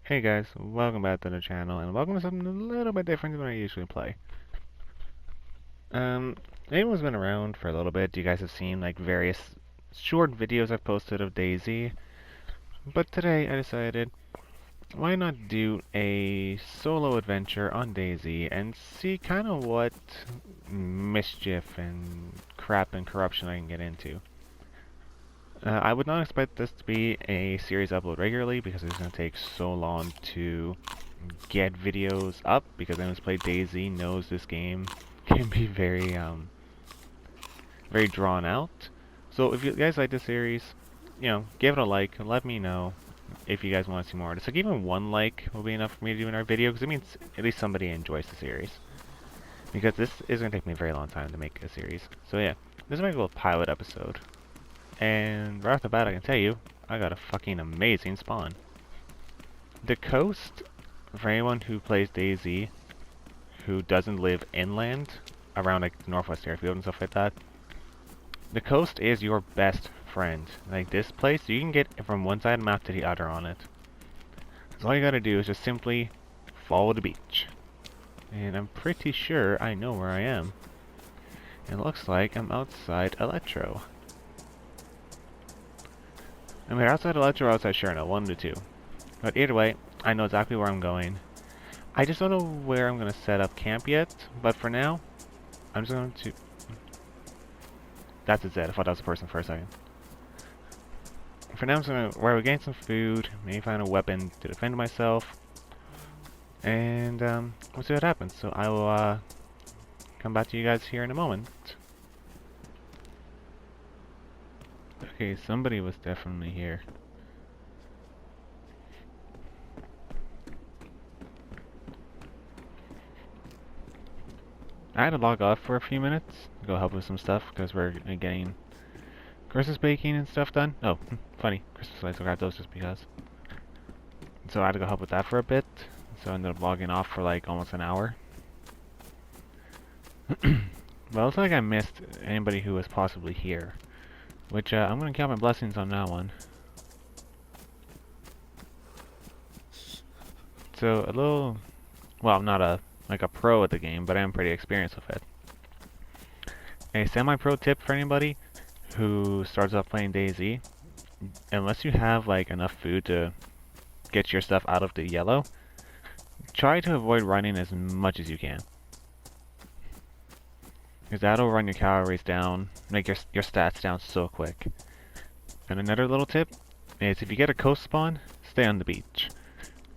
Hey guys, welcome back to the channel, and welcome to something a little bit different than I usually play. Anyone's been around for a little bit, you guys have seen like various short videos I've posted of DayZ, but today I decided, why not do a solo adventure on DayZ and see kind of what mischief and crap and corruption I can get into. I would not expect this to be a series upload regularly because it's going to take so long to get videos up, because anyone who's played DayZ knows this game can be very very drawn out. So if you guys like this series, give it a like, let me know if you guys want to see more. Just like even one like will be enough for me to do another video, because it means at least somebody enjoys the series. Because this is going to take me a very long time to make a series. So yeah, this is my little pilot episode. And right off the bat I can tell you, I got a fucking amazing spawn. The coast, for anyone who plays DayZ, who doesn't live inland, around like the northwest airfield and stuff like that, the coast is your best friend. Like this place, you can get from one side of the map to the other on it. So all you gotta do is just simply follow the beach. And I'm pretty sure I know where I am. It looks like I'm outside Electro. I'm either outside Electro or outside Cherno, one of the two. But either way, I know exactly where I'm going. I just don't know where I'm going to set up camp yet, but for now, I'm just going to... That's it, I thought that was a person for a second. For now, I'm just going to where we gain some food, maybe find a weapon to defend myself, and we'll see what happens. So I will come back to you guys here in a moment. Okay, somebody was definitely here. I had to log off for a few minutes, go help with some stuff, because we're getting Christmas baking and stuff done. Oh, funny, Christmas lights, I got those just because. So I had to go help with that for a bit, so I ended up logging off for like almost an hour. Well, it looks like I missed anybody who was possibly here, which I'm going to count my blessings on that one. So a little, well, I'm not like a pro at the game, but I am pretty experienced with it. A semi-pro tip for anybody who starts off playing DayZ: unless you have like enough food to get your stuff out of the yellow, try to avoid running as much as you can, because that'll run your calories down, make your stats down so quick. And another little tip is, if you get a coast spawn, stay on the beach,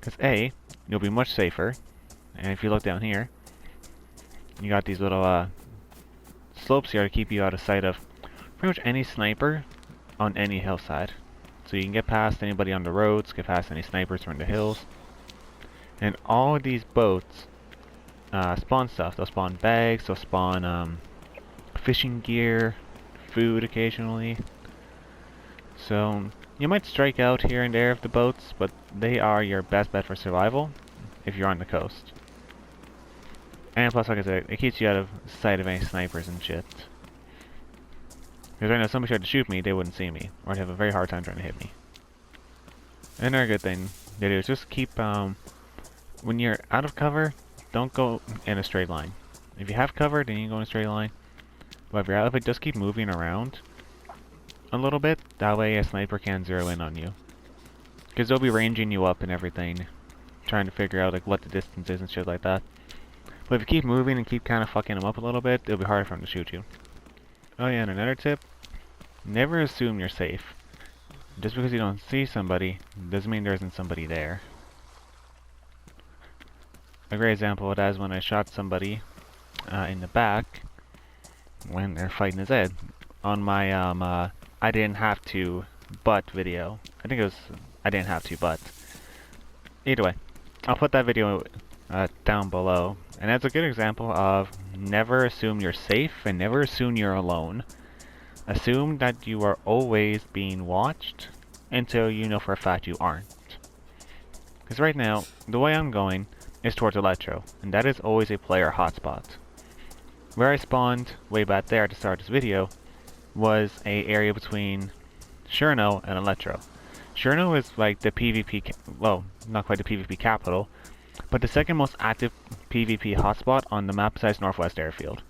because A, you'll be much safer. And if you look down here, you got these little slopes here to keep you out of sight of pretty much any sniper on any hillside. So you can get past anybody on the roads, get past any snipers from the hills. And all of these boats spawn stuff. They'll spawn bags, they'll spawn fishing gear, food occasionally. So you might strike out here and there with the boats, but they are your best bet for survival if you're on the coast. And plus, like I said, it keeps you out of sight of any snipers and shit. Because right now, if somebody tried to shoot me, they wouldn't see me, or they'd have a very hard time trying to hit me. Another good thing to do is just keep, when you're out of cover, don't go in a straight line. If you have cover, then you can go in a straight line. But if you're out of it, just keep moving around a little bit. That way a sniper can't zero in on you. Because they'll be ranging you up and everything, trying to figure out like what the distance is and shit like that. But if you keep moving and keep kind of fucking them up a little bit, it'll be harder for them to shoot you. Oh yeah, and another tip, never assume you're safe. Just because you don't see somebody, doesn't mean there isn't somebody there. A great example of that is when I shot somebody in the back when they're fighting his head on my I didn't have to but video. I think it was I didn't have to but. Either way, I'll put that video down below, and that's a good example of never assume you're safe and never assume you're alone. Assume that you are always being watched until you know for a fact you aren't. Because right now, the way I'm going is towards Electro, and that is always a player hotspot. Where I spawned way back there at the start of this video was a area between Cherno and Electro. Cherno is like the PvP, well, not quite the PvP capital, but the second most active PvP hotspot on the map besides Northwest Airfield.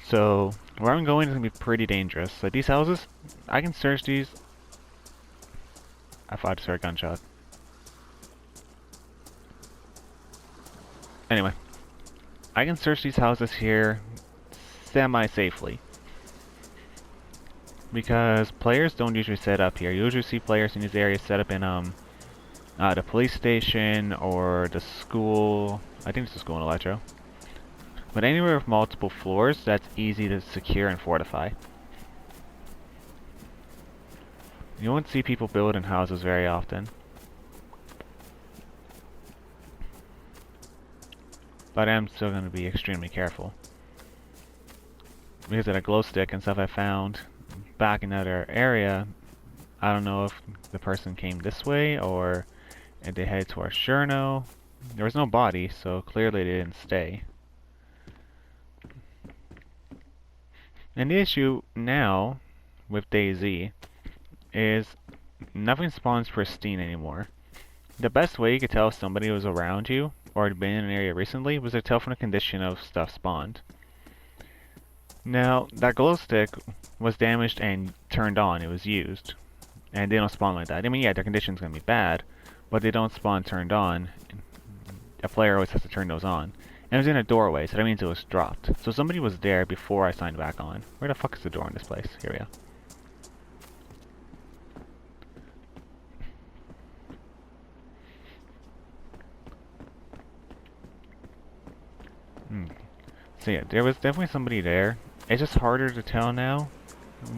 So, where I'm going is going to be pretty dangerous. Like, these houses, I can search these. I thought I just heard a gunshot. Anyway, I can search these houses here semi-safely. Because players don't usually set up here. You usually see players in these areas set up in the police station or the school. I think it's the school in Electro. But anywhere with multiple floors, that's easy to secure and fortify. You won't see people building houses very often. But I'm still going to be extremely careful. Because of that glow stick and stuff I found back in that area, I don't know if the person came this way or if they headed towards Cherno. There was no body, so clearly they didn't stay. And the issue now with DayZ is nothing spawns pristine anymore. The best way you could tell if somebody was around you or had been in an area recently was to tell from the condition of stuff spawned. Now, that glow stick was damaged and turned on, it was used. And they don't spawn like that. I mean, yeah, their condition's gonna be bad, but they don't spawn turned on. A player always has to turn those on. And it was in a doorway, so that means it was dropped. So somebody was there before I signed back on. Where the fuck is the door in this place? Here we go. So yeah, there was definitely somebody there. It's just harder to tell now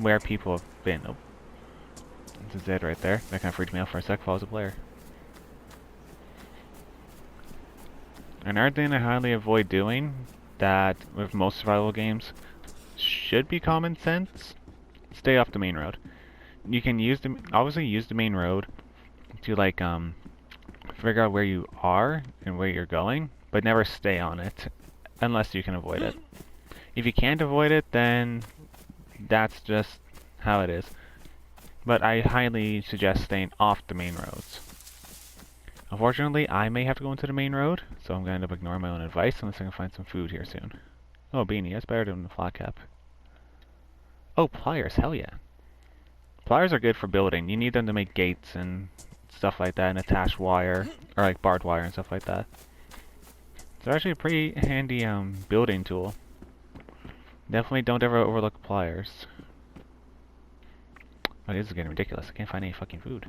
where people have been. Oh, there's a Z right there. That kind of freaked me out for a sec if I was a player. Another thing I highly avoid doing, that with most survival games should be common sense, stay off the main road. You can obviously use the main road to like figure out where you are and where you're going, but never stay on it unless you can avoid it. If you can't avoid it, then that's just how it is. But I highly suggest staying off the main roads. Unfortunately, I may have to go into the main road, so I'm going to end up ignoring my own advice unless I can find some food here soon. Oh, beanie, that's better than the flat cap. Oh, pliers, hell yeah. Pliers are good for building. You need them to make gates and stuff like that, and attach wire, or like barbed wire and stuff like that. It's actually a pretty handy building tool. Definitely don't ever overlook pliers. Oh, this is getting ridiculous. I can't find any fucking food.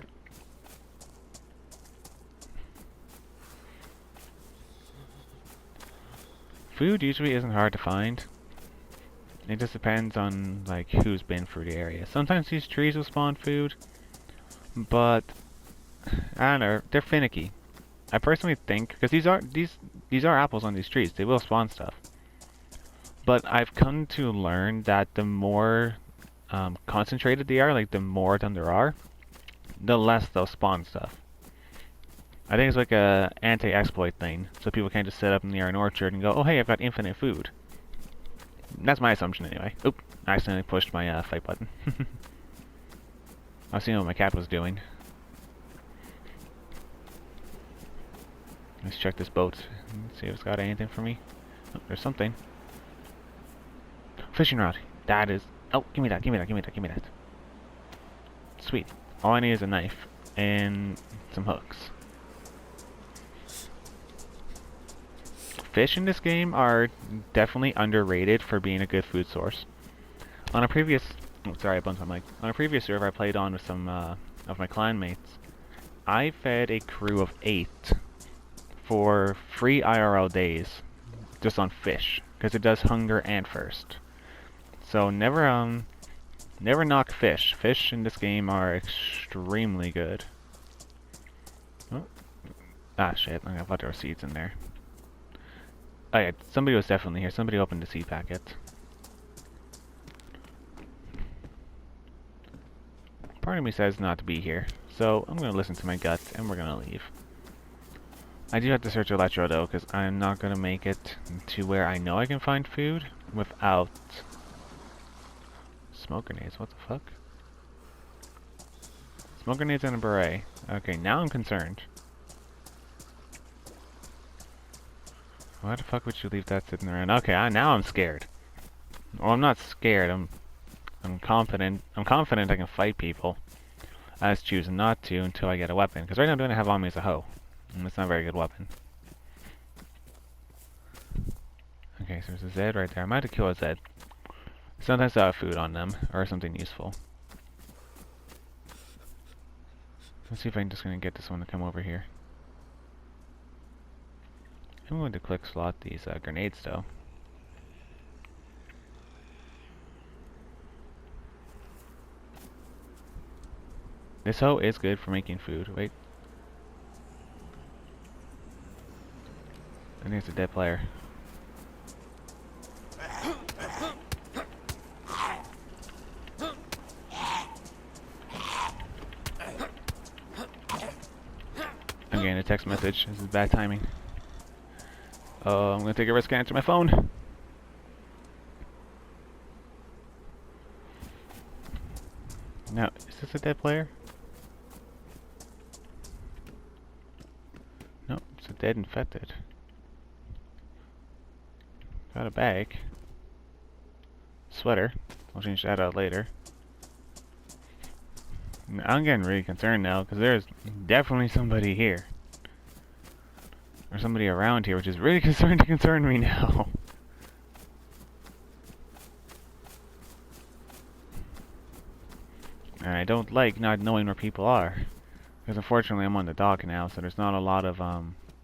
Food usually isn't hard to find. It just depends on like who's been through the area. Sometimes these trees will spawn food, but I don't know, they're finicky. I personally think because these are apples on these trees, they will spawn stuff. But I've come to learn that the more concentrated they are, like the more of them there are, the less they'll spawn stuff. I think it's like a anti-exploit thing, so people can't just set up near an orchard and go, oh hey, I've got infinite food. That's my assumption anyway. Oop, I accidentally pushed my fight button. I was seeing what my cat was doing. Let's check this boat, see if it's got anything for me. Oh, there's something. Fishing rod. That is... Oh, give me that, give me that, give me that, give me that. Sweet. All I need is a knife and some hooks. Fish in this game are definitely underrated for being a good food source. On a previous... Oh, sorry, I bumped my mic. On a previous server I played on with some of my clan mates, I fed a crew of 8 for free IRL days just on fish, because it does hunger and thirst. So never knock fish. Fish in this game are extremely good. Oh. Ah shit, I thought there were seeds in there. Oh yeah, somebody was definitely here. Somebody opened the seed packet. Part of me says not to be here, so I'm gonna listen to my gut and we're gonna leave. I do have to search Electro though, because I'm not gonna make it to where I know I can find food without smoke grenades. What the fuck? Smoke grenades and a beret. Okay, now I'm concerned. Why the fuck would you leave that sitting around? Okay, now I'm scared. Well, I'm not scared. I'm confident. I'm confident I can fight people. I just choose not to until I get a weapon. Because right now, I'm going to have on me as a hoe, and it's not a very good weapon. Okay, so there's a Zed right there. I might have to kill a Zed. Sometimes I have food on them or something useful. Let's see if I'm just going to get this one to come over here. I'm going to quick slot these grenades though. This hoe is good for making food. Wait. I think it's a dead player. I'm getting a text message. This is bad timing. Oh, I'm gonna take a risk and answer my phone. Now, is this a dead player? No, it's a dead infected. Got a bag. Sweater. I'll change that out later. I'm getting really concerned now because there's definitely somebody here. Or somebody around here, which is really concern me now. And I don't like not knowing where people are. Because unfortunately I'm on the dock now, so there's not a lot of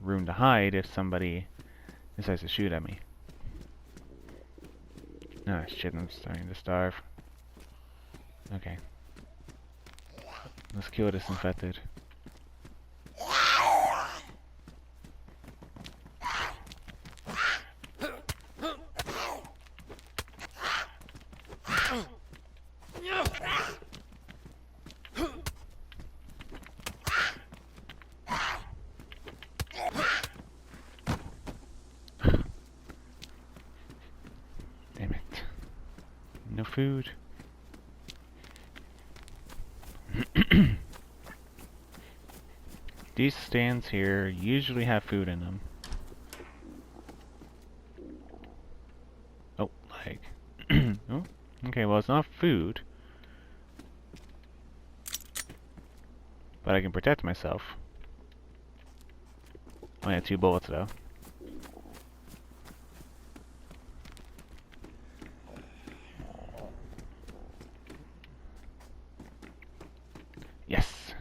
room to hide if somebody decides to shoot at me. Ah, shit, I'm starting to starve. Okay. Let's kill this infected. Damn it. No food. These stands here usually have food in them. Oh, lag. Oh, okay, well it's not food. But I can protect myself. I have 2 bullets though. Yes!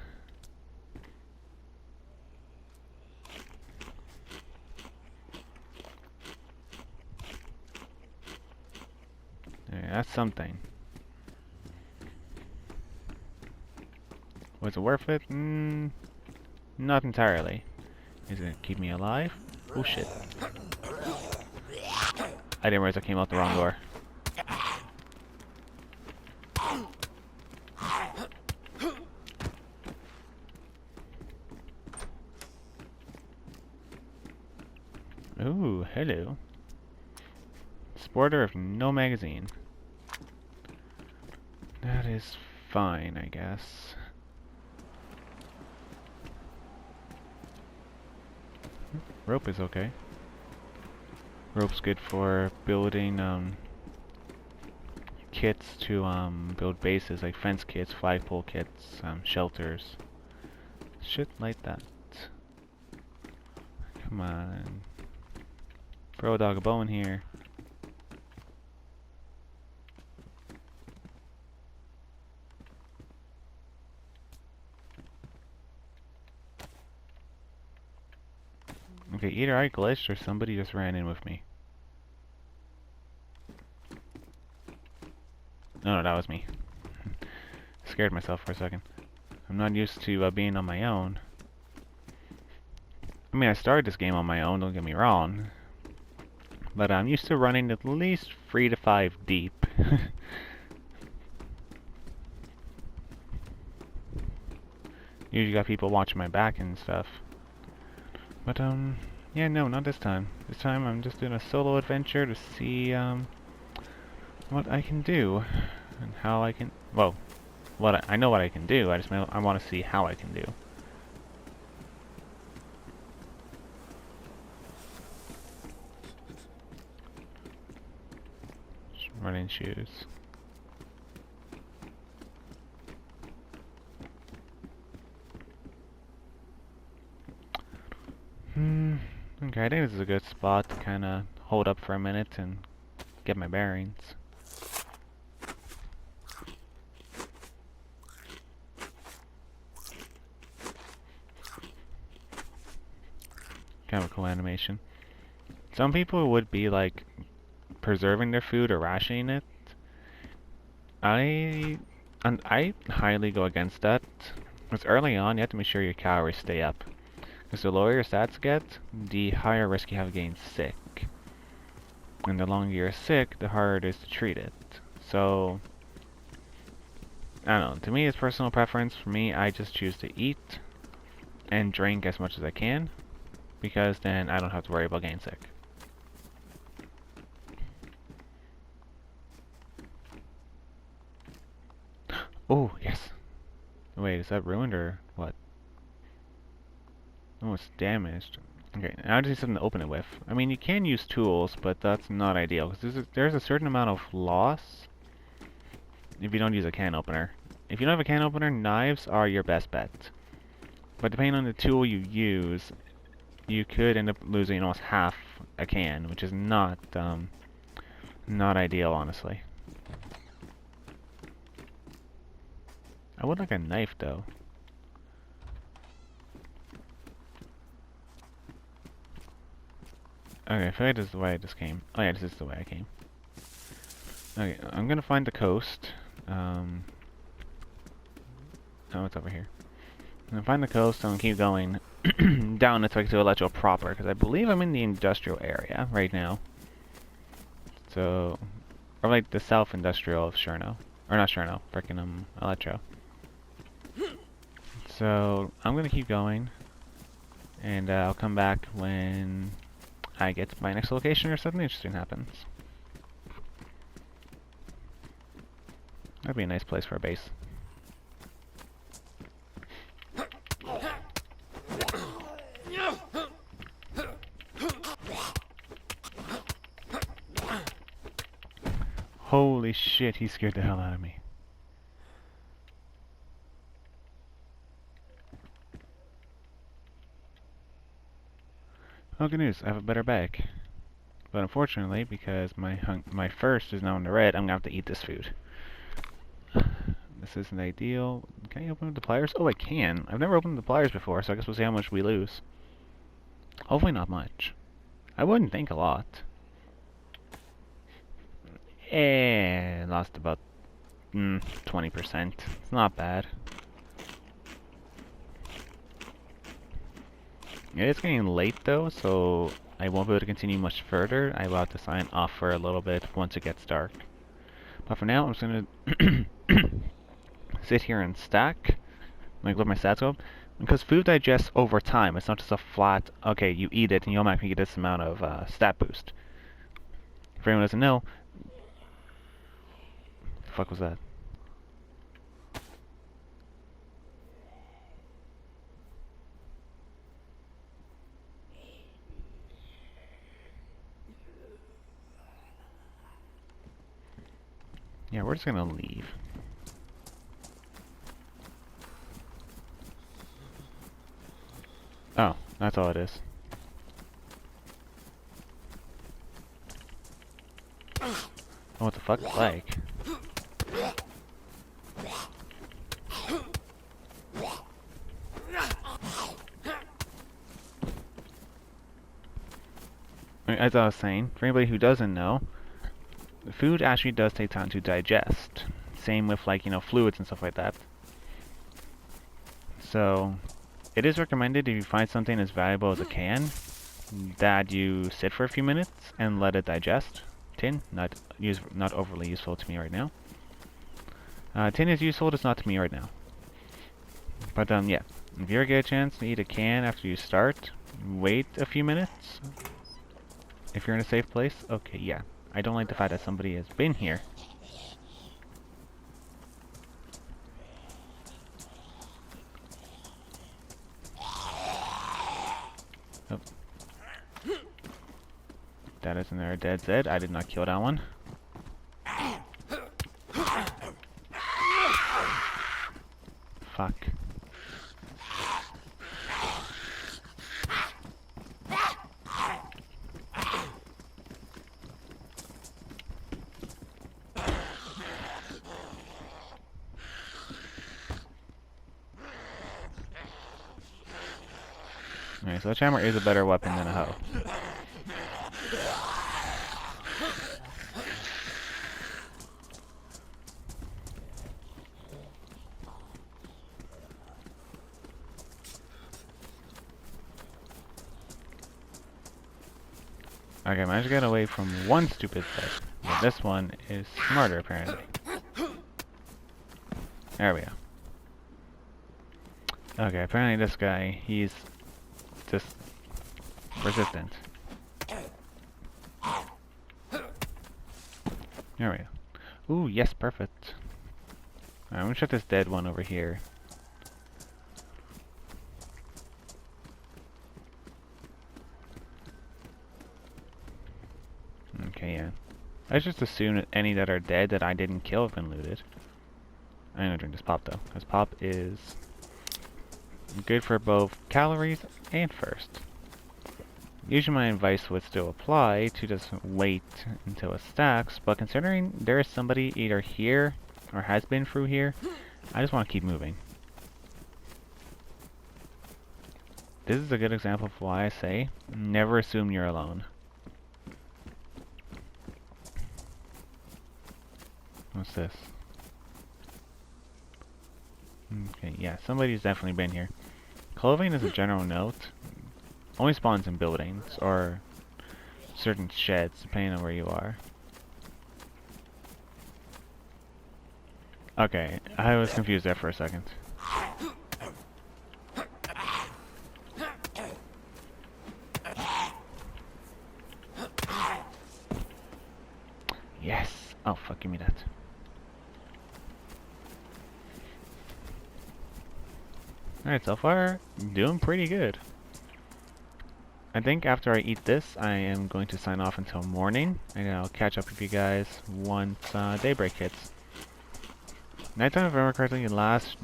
Yeah, that's something. Was it worth it? Not entirely. Is it keep me alive? Oh shit. I didn't realize I came out the wrong door. Ooh, hello. Sporter of no magazine. That is fine, I guess. Rope is okay. Rope's good for building kits to build bases, like fence kits, flagpole kits, shelters. Shit like that. Come on. Throw a dog a bone here. Okay, either I glitched or somebody just ran in with me. No, that was me. Scared myself for a second. I'm not used to being on my own. I mean, I started this game on my own, don't get me wrong. But I'm used to running at least 3 to 5 deep. Usually got people watching my back and stuff. But, yeah, no, not this time. This time I'm just doing a solo adventure to see, what I can do. And how I can... Whoa. I know what I can do. I want to see how I can do. Running shoes. Okay, I think this is a good spot to kind of hold up for a minute and get my bearings. Kind of a cool animation. Some people would be like preserving their food or rationing it. I highly go against that. Because early on, you have to make sure your calories stay up. Because the lower your stats get, the higher risk you have of getting sick. And the longer you're sick, the harder it is to treat it. So, I don't know. To me, it's personal preference. For me, I just choose to eat and drink as much as I can. Because then I don't have to worry about getting sick. Oh, yes. Wait, is that ruined or what? Oh, it's damaged. Okay, now I just need something to open it with. I mean, you can use tools, but that's not ideal, because there's a certain amount of loss if you don't use a can opener. If you don't have a can opener, knives are your best bet. But depending on the tool you use, you could end up losing almost half a can, which is not ideal, honestly. I would like a knife, though. Okay, I feel like this is the way I just came. Oh yeah, this is the way I came. Okay, I'm gonna find the coast. Oh, it's over here. I'm gonna find the coast, I'm gonna keep going down until I get to Electro proper, because I believe I'm in the industrial area right now. So, or like the south industrial of Cherno. Or not Cherno, frickin' Electro. So, I'm gonna keep going, and I'll come back when I get to my next location or something interesting happens. That'd be a nice place for a base. Holy shit, he scared the hell out of me. Oh, good news, I have a better bag. But unfortunately, because my first is now in the red, I'm gonna have to eat this food. This isn't ideal. Can I open the pliers? Oh, I can. I've never opened the pliers before, so I guess we'll see how much we lose. Hopefully not much. I wouldn't think a lot. Lost about 20%. It's not bad. It is getting late though, so I won't be able to continue much further. I will have to sign off for a little bit once it gets dark. But for now, I'm just gonna sit here and stack. Like, let my stats go up. Because food digests over time. It's not just a flat, okay, you eat it and you automatically get this amount of stat boost. For anyone who doesn't know, the fuck was that? Yeah, we're just gonna leave. Oh, that's all it is. Oh, what the fuck? Like? As I was saying, for anybody who doesn't know, food actually does take time to digest. Same with, like, you know, fluids and stuff like that. So, it is recommended if you find something as valuable as a can, that you sit for a few minutes and let it digest. Tin, not overly useful to me right now. Tin is useful, just not to me right now. But yeah, if you ever get a chance to eat a can after you start, wait a few minutes. If you're in a safe place, okay, yeah. I don't like the fact that somebody has been here. That is another DayZ. I did not kill that one. Fuck. Alright, so the sledgehammer is a better weapon than a hoe. Okay, I managed to get away from one stupid thing. But this one is smarter, apparently. There we go. Okay, apparently this guy, he's just resistant. There we go. Ooh, yes, perfect. Alright, I'm gonna shut this dead one over here. Okay, yeah. I just assume that any that are dead that I didn't kill have been looted. I'm gonna drink this pop though, because pop is good for both calories and first. Usually my advice would still apply to just wait until it stacks, but considering there is somebody either here or has been through here, I just want to keep moving. This is a good example of why I say, never assume you're alone. What's this? Okay, yeah, somebody's definitely been here. Clothing is a general note. Only spawns in buildings, or certain sheds, depending on where you are. Okay, I was confused there for a second. Yes! Oh, fuck, give me that. Alright, so far, doing pretty good. I think after I eat this, I am going to sign off until morning, and I'll catch up with you guys once daybreak hits. Nighttime, if I remember correctly, lasts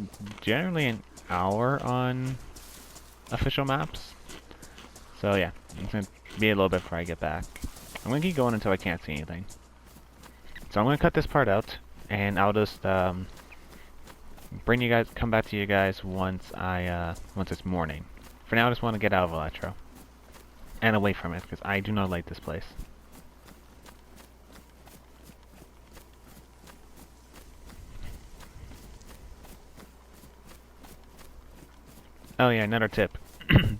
generally an hour on official maps. So yeah, it's going to be a little bit before I get back. I'm going to keep going until I can't see anything. So I'm going to cut this part out, and I'll just come back to you guys once it's morning. For now, I just want to get out of Electro. And away from it, because I do not like this place. Oh yeah, another tip,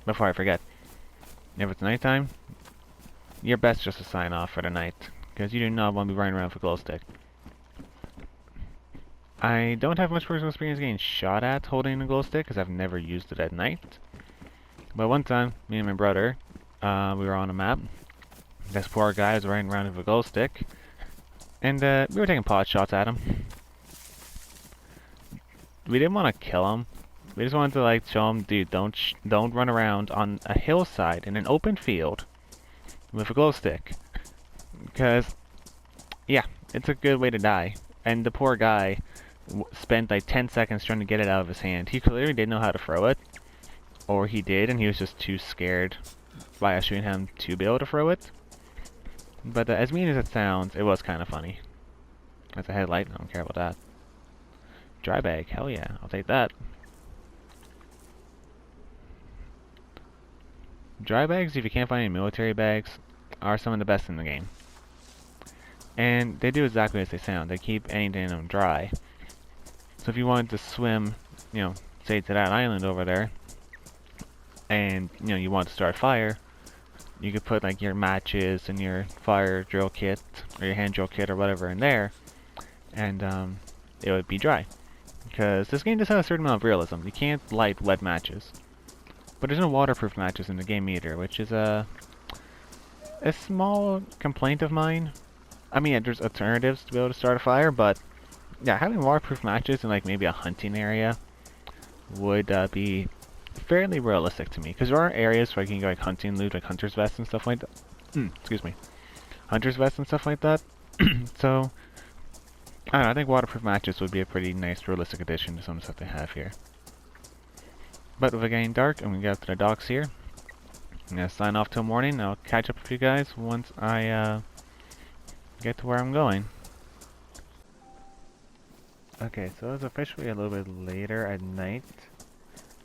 before I forget. If it's nighttime, you're best just to sign off for the night, because you do not want to be running around with a glow stick. I don't have much personal experience getting shot at holding a glow stick, because I've never used it at night. But one time, me and my brother, we were on a map. This poor guy was running around with a glow stick, and we were taking pot shots at him. We didn't want to kill him. We just wanted to like show him, dude, don't run around on a hillside in an open field with a glow stick, because yeah, it's a good way to die. And the poor guy spent like 10 seconds trying to get it out of his hand. He clearly didn't know how to throw it, or he did, and he was just too scared by us shooting him to be able to throw it. But as mean as it sounds, it was kind of funny. That's a headlight, I don't care about that. Dry bag, hell yeah, I'll take that. Dry bags, if you can't find any military bags, are some of the best in the game. And they do exactly as they sound. They keep anything in them dry. So if you wanted to swim, you know, say to that island over there, and, you know, you want to start a fire, you could put like your matches and your fire drill kit, or your hand drill kit or whatever in there, and it would be dry. Because this game does have a certain amount of realism. You can't light wet matches. But there's no waterproof matches in the game either, which is a small complaint of mine. I mean, yeah, there's alternatives to be able to start a fire, but yeah, having waterproof matches in like maybe a hunting area would be fairly realistic to me. Because there are areas where you can go like hunting loot, like hunter's vests and stuff like that. Excuse me. hunter's vests and stuff like that. So, I don't know, I think waterproof matches would be a pretty nice realistic addition to some of the stuff they have here. But with it getting dark, I'm gonna get up to the docks here. I'm gonna sign off till morning. I'll catch up with you guys once I get to where I'm going. Okay, so it's officially a little bit later at night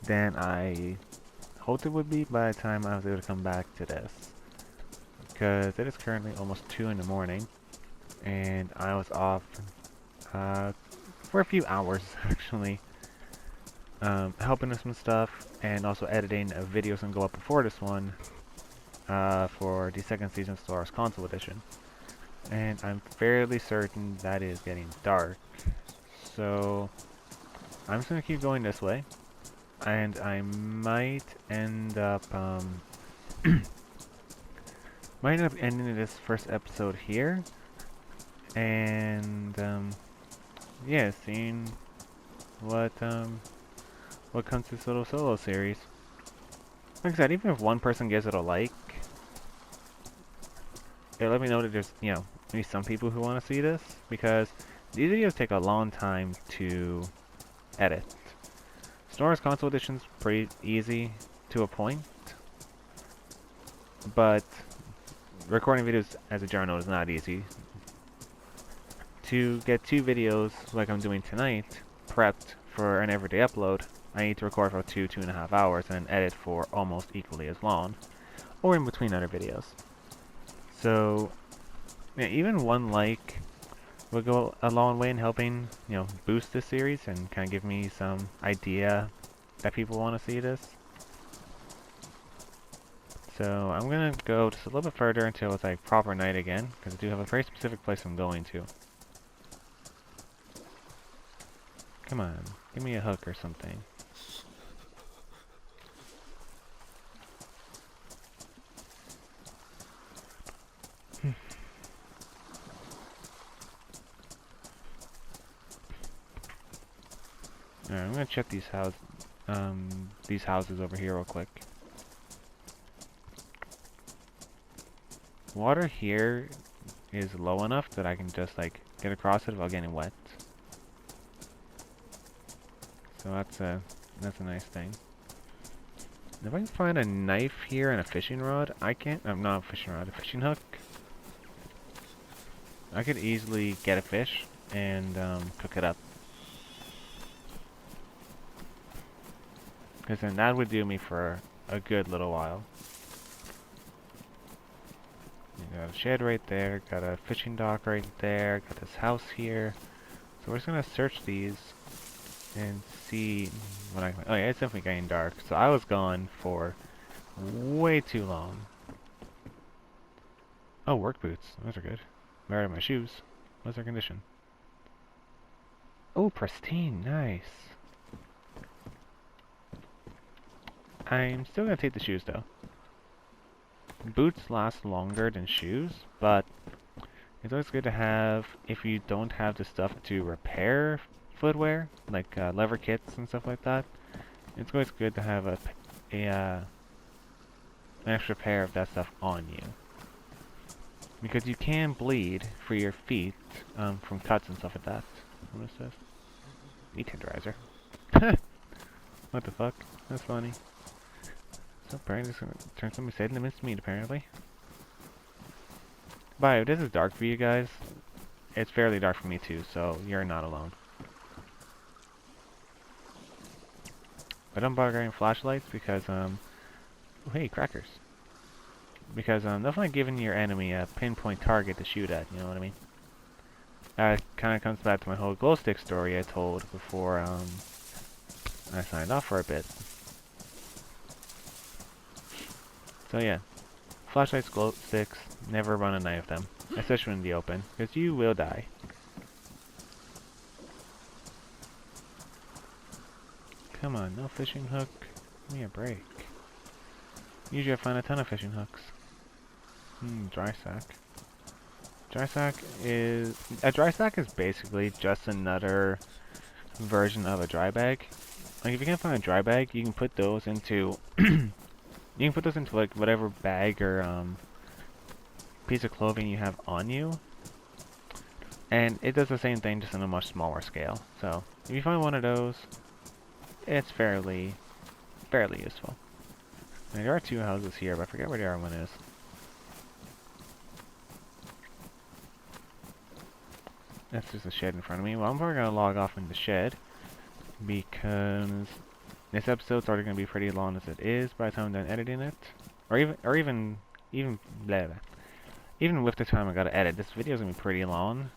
than I hoped it would be by the time I was able to come back to this. Because it is currently almost 2 in the morning, and I was off for a few hours actually, helping with some stuff, and also editing videos and go up before this one for the second season Star Wars Console Edition. And I'm fairly certain that it is getting dark, so I'm just gonna keep going this way, and I might end up ending this first episode here, and yeah, seeing what comes to this little solo series. Like I said, even if one person gives it a like, it'll let me know that there's, you know, maybe some people who want to see this, because these videos take a long time to edit. Star Wars Console Edition's pretty easy to a point, but recording videos as a journal is not easy. To get 2 videos like I'm doing tonight prepped for an everyday upload, I need to record for 2.5 hours and edit for almost equally as long, or in between other videos. So yeah, even one like will go a long way in helping, you know, boost this series and kind of give me some idea that people want to see this. So I'm gonna go just a little bit further until it's like proper night again, because I do have a very specific place I'm going to. Come on, give me a hook or something. Alright, I'm gonna check these houses over here real quick. Water here is low enough that I can just like get across it without getting wet. So that's a nice thing. If I can find a knife here and a fishing rod, I can't. Not a fishing rod, a fishing hook. I could easily get a fish and cook it up. Because then that would do me for a good little while. You got a shed right there, got a fishing dock right there, got this house here. So we're just gonna search these and see what I can. Oh yeah, it's definitely getting dark. So I was gone for way too long. Oh, work boots. Those are good. Where are my shoes? What's their condition? Oh, pristine. Nice. I'm still gonna take the shoes though. Boots last longer than shoes, but it's always good to have if you don't have the stuff to repair footwear, like leather kits and stuff like that. It's always good to have an extra pair of that stuff on you, because you can bleed for your feet from cuts and stuff like that. What is this? Meat tenderizer. What the fuck? That's funny. So apparently this is gonna turn something said into minced meat, apparently. But if this is dark for you guys, it's fairly dark for me too, so you're not alone. But I'm buggering flashlights because, oh, hey, crackers. Because definitely giving your enemy a pinpoint target to shoot at, you know what I mean? That kind of comes back to my whole glow stick story I told before I signed off for a bit. So yeah, flashlights, glow sticks, never run a knife of them, especially in the open, because you will die. Come on, no fishing hook. Give me a break. Usually I find a ton of fishing hooks. Dry sack. A dry sack is basically just another version of a dry bag. Like if you can't find a dry bag, you can put those into you can put those into like whatever bag or piece of clothing you have on you. And it does the same thing, just on a much smaller scale. So, if you find one of those, it's fairly useful. Now, there are two houses here, but I forget where the other one is. That's just a shed in front of me. Well, I'm probably going to log off in the shed, because this episode's already going to be pretty long as it is by the time I'm done editing it. Or even blah, blah. Even with the time I gotta edit, this video's going to be pretty long.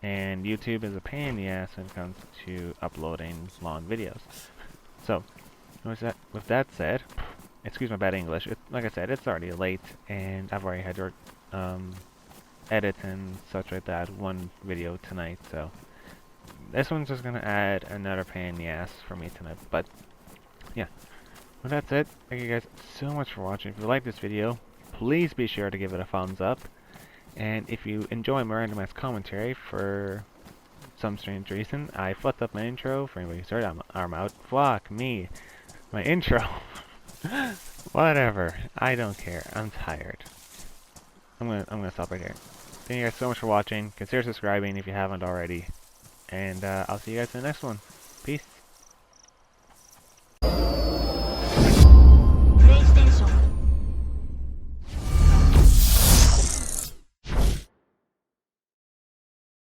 And YouTube is a pain in the ass when it comes to uploading long videos. So, with that said, excuse my bad English, like I said, it's already late, and I've already had to edit and such like that one video tonight, so this one's just gonna add another pain in the ass for me tonight. But yeah, with that said, thank you guys so much for watching. If you like this video, please be sure to give it a thumbs up, and if you enjoy my randomized commentary, for some strange reason I fucked up my intro. For anybody who's heard, I'm out. Fuck me, my intro. Whatever, I don't care. I'm tired. I'm gonna stop right here. Thank you guys so much for watching. Consider subscribing if you haven't already. And I'll see you guys in the next one. Peace.